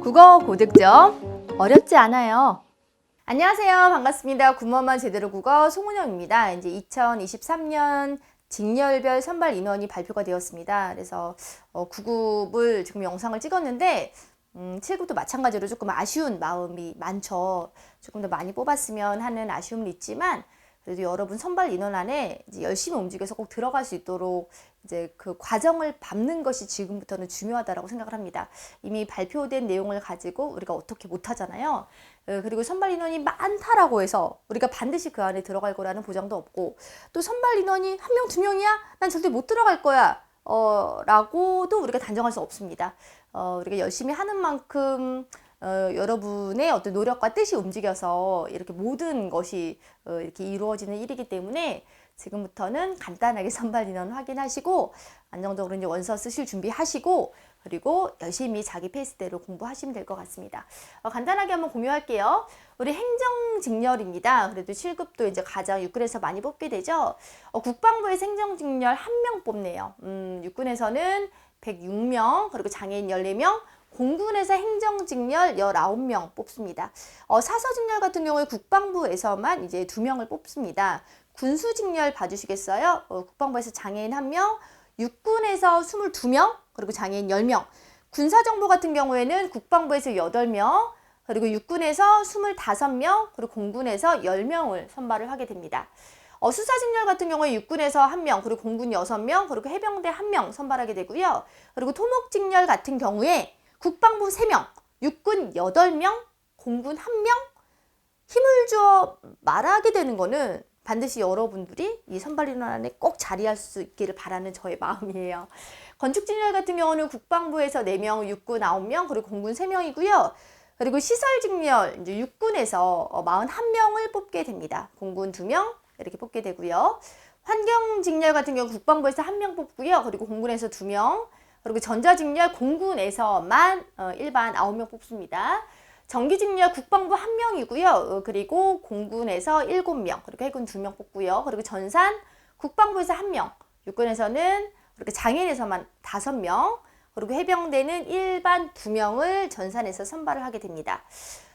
국어 고득점 어렵지 않아요. 안녕하세요. 반갑습니다. 군무원만 제대로 국어 송은영입니다. 이제 2023년 직렬별 선발 인원이 발표가 되었습니다. 그래서 9급을 지금 영상을 찍었는데 7급도 마찬가지로 조금 아쉬운 마음이 많죠. 조금 더 많이 뽑았으면 하는 아쉬움은 있지만 그래도 여러분 선발 인원 안에 이제 열심히 움직여서 꼭 들어갈 수 있도록 이제 그 과정을 밟는 것이 지금부터는 중요하다라고 생각을 합니다. 이미 발표된 내용을 가지고 우리가 어떻게 못하잖아요. 그리고 선발 인원이 많다라고 해서 우리가 반드시 그 안에 들어갈 거라는 보장도 없고, 또 선발 인원이 한 명, 두 명이야? 난 절대 못 들어갈 거야. 라고도 우리가 단정할 수 없습니다. 우리가 열심히 하는 만큼 여러분의 어떤 노력과 뜻이 움직여서 이렇게 모든 것이 이렇게 이루어지는 일이기 때문에 지금부터는 간단하게 선발 인원 확인하시고 안정적으로 이제 원서 쓰실 준비하시고 그리고 열심히 자기 페이스대로 공부하시면 될 것 같습니다. 간단하게 한번 공유할게요. 우리 행정직렬입니다. 그래도 7급도 이제 가장 육군에서 많이 뽑게 되죠. 국방부에서 행정직렬 1명 뽑네요. 육군에서는 106명, 그리고 장애인 14명, 공군에서 행정직렬 19명 뽑습니다. 사서직렬 같은 경우에 국방부에서만 이제 2명을 뽑습니다. 군수직렬 봐주시겠어요? 국방부에서 장애인 1명, 육군에서 22명, 그리고 장애인 10명. 군사정보 같은 경우에는 국방부에서 8명, 그리고 육군에서 25명, 그리고 공군에서 10명을 선발을 하게 됩니다. 수사직렬 같은 경우에 육군에서 1명, 그리고 공군 6명, 그리고 해병대 1명 선발하게 되고요. 그리고 토목직렬 같은 경우에 국방부 3명, 육군 8명, 공군 1명. 힘을 주어 말하게 되는 거는 반드시 여러분들이 이 선발 인원 안에 꼭 자리할 수 있기를 바라는 저의 마음이에요. 건축직렬 같은 경우는 국방부에서 4명, 육군 9명, 그리고 공군 3명이고요. 그리고 시설직렬, 이제 육군에서 41명을 뽑게 됩니다. 공군 2명 이렇게 뽑게 되고요. 환경직렬 같은 경우 국방부에서 1명 뽑고요. 그리고 공군에서 2명, 그리고 전자직렬 공군에서만 일반 9명 뽑습니다. 전기직렬 국방부 1명이고요. 그리고 공군에서 7명, 그리고 해군 2명 뽑고요. 그리고 전산 국방부에서 1명, 육군에서는 그렇게 장애인에서만 5명, 그리고 해병대는 일반 2명을 전산에서 선발을 하게 됩니다.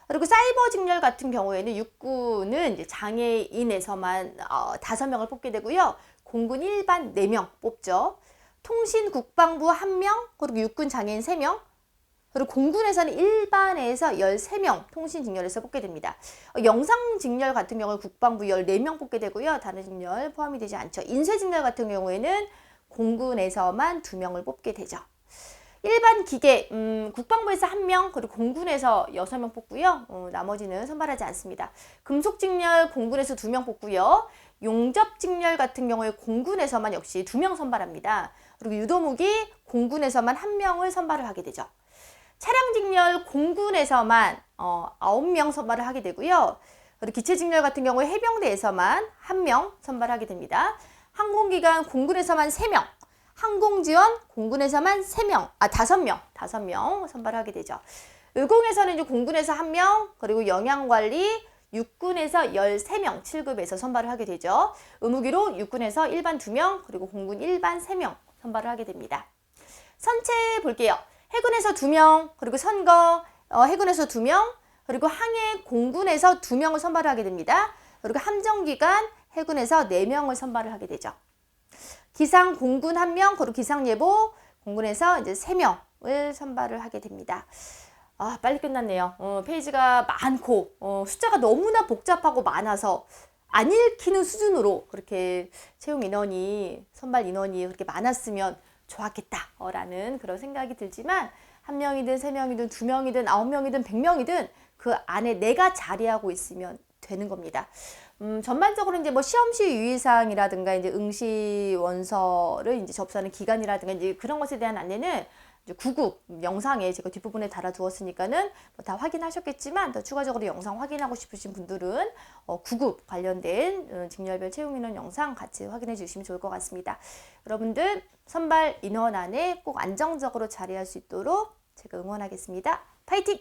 그리고 사이버 직렬 같은 경우에는 육군은 이제 장애인에서만 5명을 뽑게 되고요. 공군 일반 4명 뽑죠. 통신 국방부 1명, 그리고 육군 장애인 3명, 그리고 공군에서는 일반에서 13명 통신 직렬에서 뽑게 됩니다. 영상 직렬 같은 경우는 국방부 14명 뽑게 되고요. 다른 직렬 포함이 되지 않죠. 인쇄 직렬 같은 경우에는 공군에서만 2명을 뽑게 되죠. 일반 기계, 국방부에서 1명, 그리고 공군에서 6명 뽑고요. 나머지는 선발하지 않습니다. 금속 직렬 공군에서 2명 뽑고요. 용접 직렬 같은 경우에 공군에서만 역시 2명 선발합니다. 그리고 유도무기 공군에서만 1명을 선발을 하게 되죠. 차량 직렬 공군에서만 9명 선발을 하게 되고요. 그리고 기체 직렬 같은 경우에 해병대에서만 1명 선발하게 됩니다. 항공기관 공군에서만 3명, 항공지원 공군에서만 5명 선발하게 되죠. 의공에서는 이제 공군에서 1명, 그리고 영양관리 육군에서 13명, 7급에서 선발을 하게 되죠. 의무기로 육군에서 일반 2명, 그리고 공군 일반 3명 선발을 하게 됩니다. 선체 볼게요. 해군에서 2명, 그리고 선거 해군에서 2명, 그리고 항해 공군에서 2명을 선발을 하게 됩니다. 그리고 함정기관 해군에서 4명을 선발을 하게 되죠. 기상 공군 1명, 그리고 기상예보 공군에서 이제 3명을 선발을 하게 됩니다. 빨리 끝났네요. 페이지가 많고 숫자가 너무나 복잡하고 많아서 안 읽히는 수준으로 그렇게 채용 인원이, 선발 인원이 그렇게 많았으면 좋았겠다라는 그런 생각이 들지만 1명이든 3명이든 2명이든 9명이든 100명이든 그 안에 내가 자리하고 있으면 되는 겁니다. 전반적으로 이제 뭐 시험시 유의사항이라든가 이제 응시 원서를 이제 접수하는 기간이라든가 이제 그런 것에 대한 안내는 이제 9급 영상에 제가 뒷부분에 달아두었으니까는 뭐 다 확인하셨겠지만 더 추가적으로 영상 확인하고 싶으신 분들은 9급 관련된 직렬별 채용 인원 영상 같이 확인해 주시면 좋을 것 같습니다. 여러분들 선발 인원 안에 꼭 안정적으로 자리할 수 있도록 제가 응원하겠습니다. 파이팅!